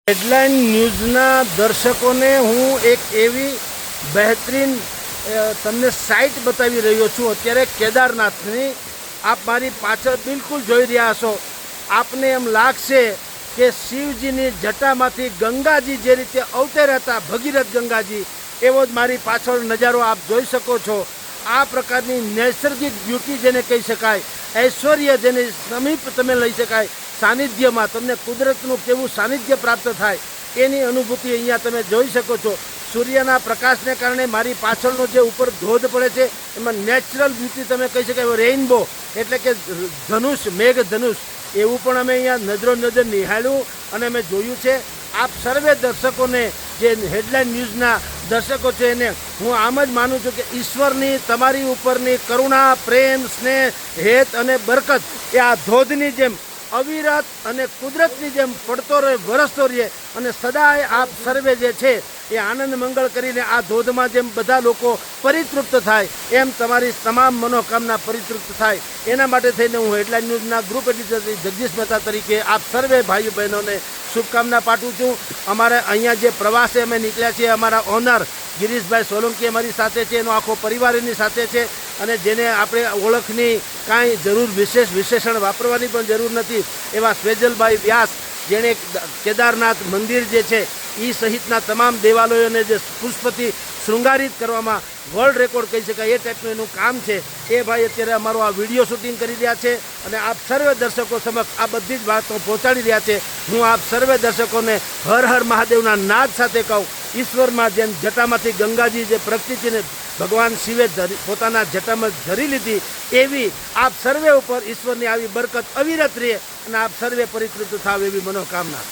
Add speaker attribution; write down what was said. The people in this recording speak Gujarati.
Speaker 1: હેડલાઇન ન્યૂઝના દર્શકોને હું એક એવી બહેતરીન તમને સાઇટ બતાવી રહ્યો છું અત્યારે કેદારનાથની। આપ મારી પાછળ બિલકુલ જોઈ રહ્યા છો। આપને એમ લાગશે કે શિવજીની જટામાંથી ગંગાજી જે રીતે અવતર્યા હતા, ભગીરથ ગંગાજી, એવો જ મારી પાછળ નજારો આપ જોઈ શકો છો। આ પ્રકારની નૈસર્ગિક બ્યુટી જેને કહી શકાય, ઐશ્વર્ય જેને સમીપ તમે લઈ શકાય, સાનિધ્યમાં તમને કુદરતનું કેવું સાનિધ્ય પ્રાપ્ત થાય એની અનુભૂતિ અહીંયા તમે જોઈ શકો છો। સૂર્યના પ્રકાશને કારણે મારી પાછળનો જે ઉપર ધોધ પડે છે એમાં નેચરલ બ્યુટી તમે કહી શકાય, રેઇનબો એટલે કે ધનુષ, મેઘ ધનુષ, એવું પણ અમે અહીંયા નજરો નજર નિહાળ્યું અને અમે જોયું છે। આપ સર્વે દર્શકોને જે હેડલાઇન ન્યૂઝના દર્શકો છે એને હું આમ જ માનું છું કે ઈશ્વરની તમારી ઉપરની કરુણા, પ્રેમ, સ્નેહ, હેત અને બરકત એ આ ધોધની જેમ અવિરત અને કુદરતની જેમ પડતો રહે, વરસતો રહે અને સદાય આપ સર્વે જે છે એ આનંદ મંગળ કરીને આ ધોધમાં જેમ બધા લોકો પરિતૃપ્ત થાય એમ તમારી તમામ મનોકામના પરિતૃપ્ત થાય, એના માટે થઈને હું હેડલાઇન ન્યૂઝના ગ્રુપ એડિટર જગદીશ મહેતા તરીકે આપ સર્વે ભાઈઓ બહેનોને શુભકામના પાઠવું છું। અમારે અહીંયા જે પ્રવાસે અમે નીકળ્યા છીએ, અમારા ઓનર ગિરીશભાઈ સોલંકી અમારી સાથે છે, એનો આખો પરિવાર એની સાથે છે અને જેને આપણે ઓળખની કાંઈ જરૂર વિશેષણ વાપરવાની પણ જરૂર નથી એવા સ્વેજલભાઈ વ્યાસ, જેણે કેદારનાથ મંદિર જે છે એ સહિતના તમામ દેવાલયોને જે પુષ્પથી શૃંગારિત કરવામાં વર્લ્ડ રેકોર્ડ કહી શકાય એ ટાઈપનું એનું કામ છે। એ ભાઈ અત્યારે અમારો આ વિડીયો શૂટિંગ કરી રહ્યા છે અને આપ સર્વે દર્શકો સમક્ષ આ બધી જ વાતો પહોંચાડી રહ્યા છે। હું આપ સર્વે દર્શકોને હર હર મહાદેવના નાદ સાથે કહું, ઈશ્વરમાં જેમ જટામાંથી ગંગાજી જે પ્રકૃતિને ભગવાન શિવે પોતાના જટામાં ધરી લીધી એવી આપ સર્વે ઉપર ઈશ્વરની આવી બરકત અવિરત રહે અને આપ સર્વે પરિતૃપ્ત થાવ એવી મનોકામના।